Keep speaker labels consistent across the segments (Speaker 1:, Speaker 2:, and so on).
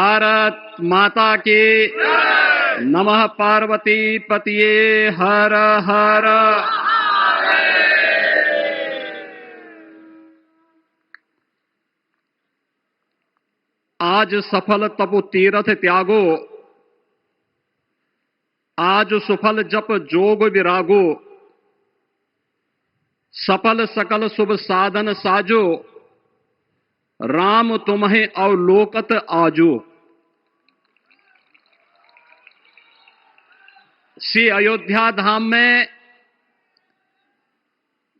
Speaker 1: भारत माता की नमः। पार्वती पतिये हर हर। आज सफल तपु तीरथ त्यागो, आज सुफल जप जोग विरागो, सफल सकल शुभ साधन साजो, राम तुम्हें अवलोकत आजो। श्री अयोध्या धाम में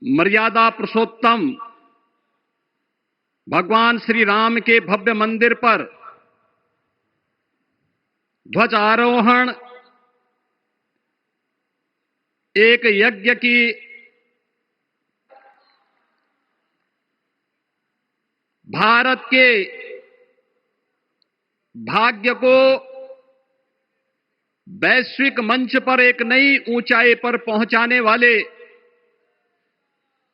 Speaker 1: मर्यादा पुरुषोत्तम भगवान श्री राम के भव्य मंदिर पर ध्वजारोहण एक यज्ञ की भारत के भाग्य को वैश्विक मंच पर एक नई ऊंचाई पर पहुंचाने वाले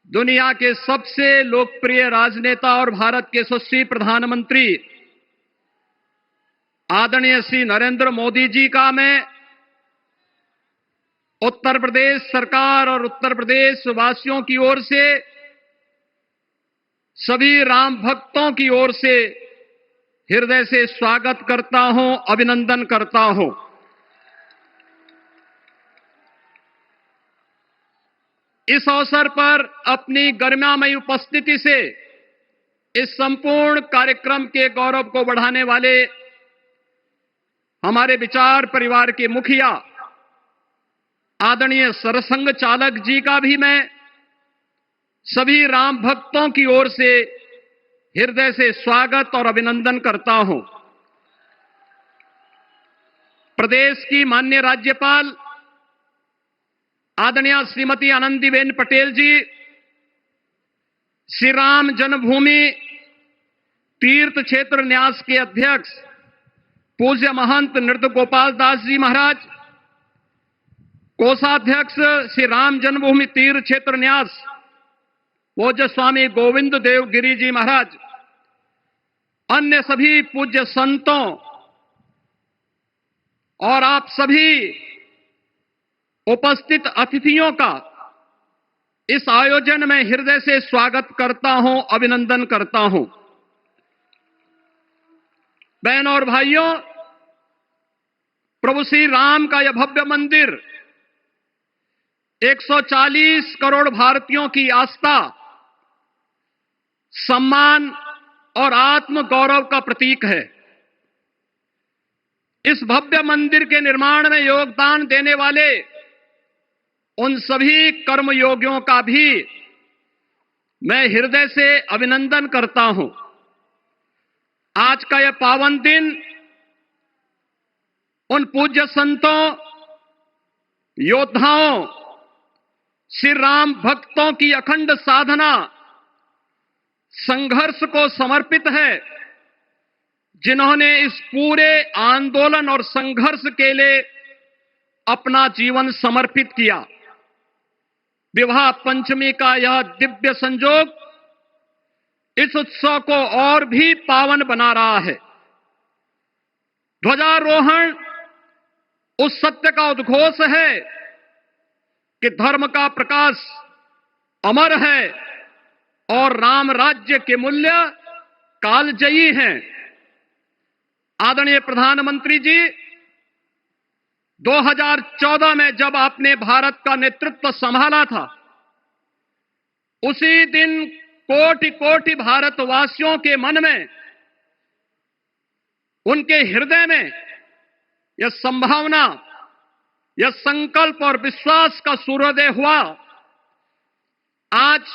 Speaker 1: दुनिया के सबसे लोकप्रिय राजनेता और भारत के यशस्वी प्रधानमंत्री आदरणीय श्री नरेंद्र मोदी जी का मैं उत्तर प्रदेश सरकार और उत्तर प्रदेश वासियों की ओर से, सभी राम भक्तों की ओर से हृदय से स्वागत करता हूं, अभिनंदन करता हूं। इस अवसर पर अपनी गरिमामयी उपस्थिति से इस संपूर्ण कार्यक्रम के गौरव को बढ़ाने वाले हमारे विचार परिवार के मुखिया आदरणीय सरसंघ चालक जी का भी मैं सभी राम भक्तों की ओर से हृदय से स्वागत और अभिनंदन करता हूं। प्रदेश की माननीय राज्यपाल आदरणीय श्रीमती आनंदीबेन पटेल जी, श्री राम जन्मभूमि तीर्थ क्षेत्र न्यास के अध्यक्ष पूज्य महंत नृत्य गोपाल दास जी महाराज, कोषाध्यक्ष श्री राम जन्मभूमि तीर्थ क्षेत्र न्यास पूज्य स्वामी गोविंद देव गिरी जी महाराज, अन्य सभी पूज्य संतों और आप सभी उपस्थित अतिथियों का इस आयोजन में हृदय से स्वागत करता हूं, अभिनंदन करता हूं। बहनों और भाइयों, प्रभु श्री राम का यह भव्य मंदिर 140 करोड़ भारतीयों की आस्था, सम्मान और आत्म गौरव का प्रतीक है। इस भव्य मंदिर के निर्माण में योगदान देने वाले उन सभी कर्मयोगियों का भी मैं हृदय से अभिनंदन करता हूं। आज का यह पावन दिन उन पूज्य संतों, योद्धाओं, श्री राम भक्तों की अखंड साधना, संघर्ष को समर्पित है, जिन्होंने इस पूरे आंदोलन और संघर्ष के लिए अपना जीवन समर्पित किया। विवाह पंचमी का यह दिव्य संयोग इस उत्सव को और भी पावन बना रहा है। ध्वजारोहण उस सत्य का उद्घोष है कि धर्म का प्रकाश अमर है और राम राज्य के मूल्य कालजयी हैं। आदरणीय प्रधानमंत्री जी, 2014 में जब आपने भारत का नेतृत्व संभाला था, उसी दिन कोटि कोटि भारतवासियों के मन में, उनके हृदय में यह संभावना, यह संकल्प और विश्वास का सूर्योदय हुआ। आज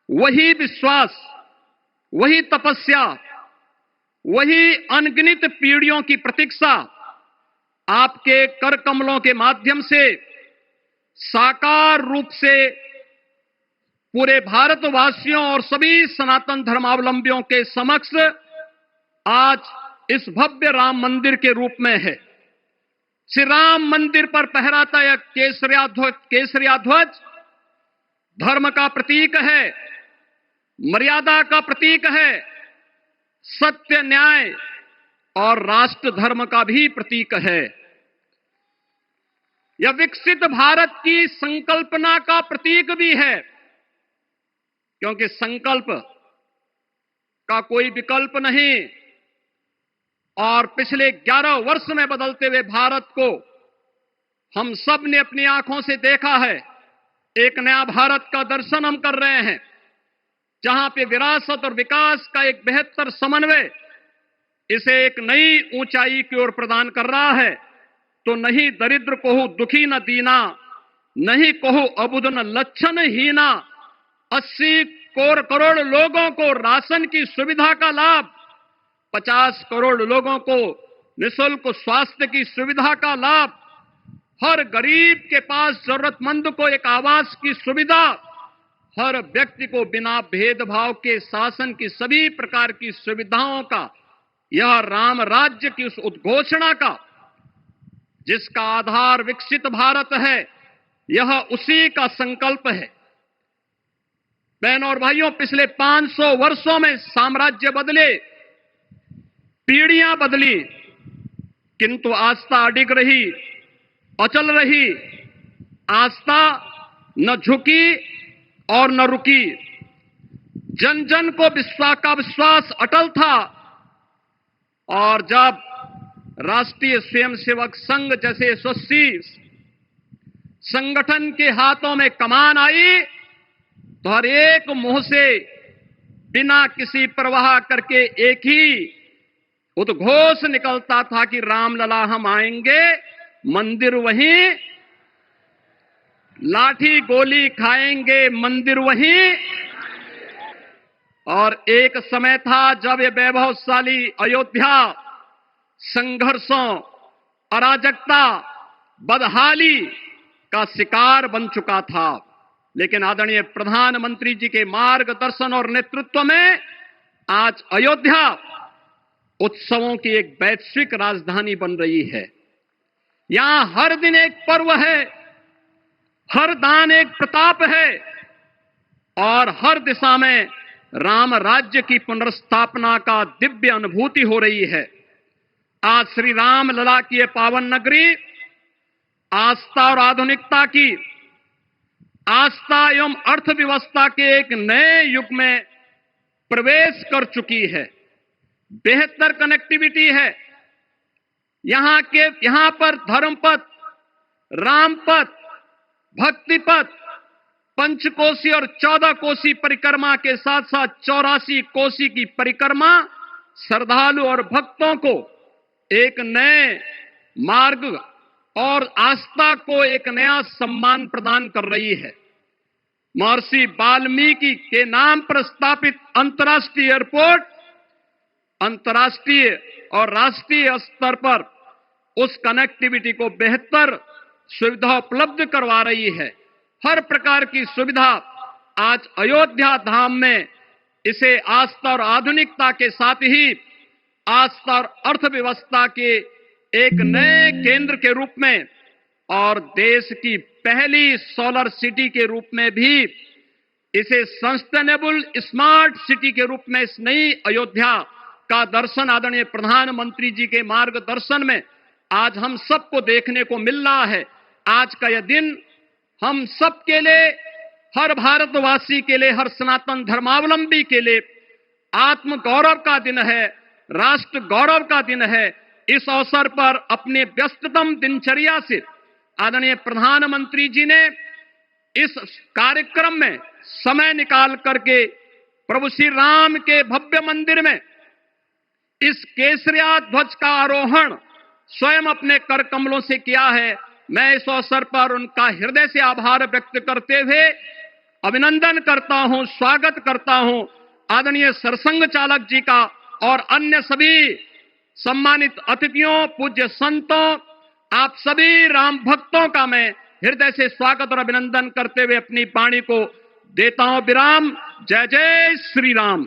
Speaker 1: वही विश्वास, वही तपस्या, वही अनगिनत पीढ़ियों की प्रतीक्षा आपके कर कमलों के माध्यम से साकार रूप से पूरे भारतवासियों और सभी सनातन धर्मावलंबियों के समक्ष आज इस भव्य राम मंदिर के रूप में है। श्री राम मंदिर पर फहराता यह केसरिया ध्वज धर्म का प्रतीक है, मर्यादा का प्रतीक है, सत्य, न्याय और राष्ट्र धर्म का भी प्रतीक है। यह विकसित भारत की संकल्पना का प्रतीक भी है, क्योंकि संकल्प का कोई विकल्प नहीं। और पिछले 11 वर्ष में बदलते हुए भारत को हम सब ने अपनी आंखों से देखा है। एक नया भारत का दर्शन हम कर रहे हैं, जहां पे विरासत और विकास का एक बेहतर समन्वय इसे एक नई ऊंचाई की ओर प्रदान कर रहा है। तो नहीं दरिद्र कोहु दुखी न दीना, नहीं कोहु अबुध न लक्षण हीना। 80 करोड़ लोगों को राशन की सुविधा का लाभ, 50 करोड़ लोगों को निःशुल्क स्वास्थ्य की सुविधा का लाभ, हर गरीब के पास जरूरतमंद को एक आवास की सुविधा, हर व्यक्ति को बिना भेदभाव के शासन की सभी प्रकार की सुविधाओं का, यह राम राज्य की उस उद्घोषणा का जिसका आधार विकसित भारत है, यह उसी का संकल्प है। बहनों और भाइयों, पिछले 500 वर्षों में साम्राज्य बदले, पीढ़ियां बदली, किंतु आस्था अडिग रही, अचल रही। आस्था न झुकी और न रुकी। जन जन को विश्वास अटल था। और जब राष्ट्रीय स्वयंसेवक संघ जैसे यशस्वी संगठन के हाथों में कमान आई, तो हर एक मुंह से बिना किसी परवाह करके एक ही उद्घोष निकलता था कि रामलला हम आएंगे, मंदिर वहीं, लाठी गोली खाएंगे, मंदिर वहीं। और एक समय था जब ये वैभवशाली अयोध्या संघर्षों, अराजकता, बदहाली का शिकार बन चुका था। लेकिन आदरणीय प्रधानमंत्री जी के मार्गदर्शन और नेतृत्व में आज अयोध्या उत्सवों की एक वैश्विक राजधानी बन रही है। यहां हर दिन एक पर्व है, हर दान एक प्रताप है, और हर दिशा में राम राज्य की पुनर्स्थापना का दिव्य अनुभूति हो रही है। आज श्री राम लला की यह पावन नगरी आस्था और आधुनिकता की, आस्था एवं अर्थव्यवस्था के एक नए युग में प्रवेश कर चुकी है। बेहतर कनेक्टिविटी है। यहां पर धर्मपथ, रामपथ, भक्तिपथ, पंचकोसी और 14 कोसी परिक्रमा के साथ साथ 84 कोसी की परिक्रमा श्रद्धालु और भक्तों को एक नए मार्ग और आस्था को एक नया सम्मान प्रदान कर रही है। महर्षि वाल्मीकि के नाम पर स्थापित अंतर्राष्ट्रीय एयरपोर्ट अंतर्राष्ट्रीय और राष्ट्रीय स्तर पर उस कनेक्टिविटी को बेहतर सुविधा उपलब्ध करवा रही है। हर प्रकार की सुविधा आज अयोध्या धाम में इसे आस्था और आधुनिकता के साथ ही आस्था और अर्थव्यवस्था के एक नए केंद्र के रूप में और देश की पहली सोलर सिटी के रूप में भी, इसे सस्टेनेबल स्मार्ट सिटी के रूप में इस नई अयोध्या का दर्शन आदरणीय प्रधानमंत्री जी के मार्गदर्शन में आज हम सबको देखने को मिल रहा है। आज का यह दिन हम सबके लिए, हर भारतवासी के लिए, हर सनातन धर्मावलंबी के लिए आत्म गौरव का दिन है, राष्ट्र गौरव का दिन है। इस अवसर पर अपने व्यस्ततम दिनचर्या से आदरणीय प्रधानमंत्री जी ने इस कार्यक्रम में समय निकाल करके प्रभु श्री राम के भव्य मंदिर में इस केसरिया ध्वज का आरोहण स्वयं अपने कर कमलों से किया है। मैं इस अवसर पर उनका हृदय से आभार व्यक्त करते हुए अभिनंदन करता हूं, स्वागत करता हूं आदरणीय सरसंघ चालक जी का और अन्य सभी सम्मानित अतिथियों, पूज्य संतों, आप सभी राम भक्तों का मैं हृदय से स्वागत और अभिनंदन करते हुए अपनी वाणी को देता हूं विराम। जय जय श्री राम।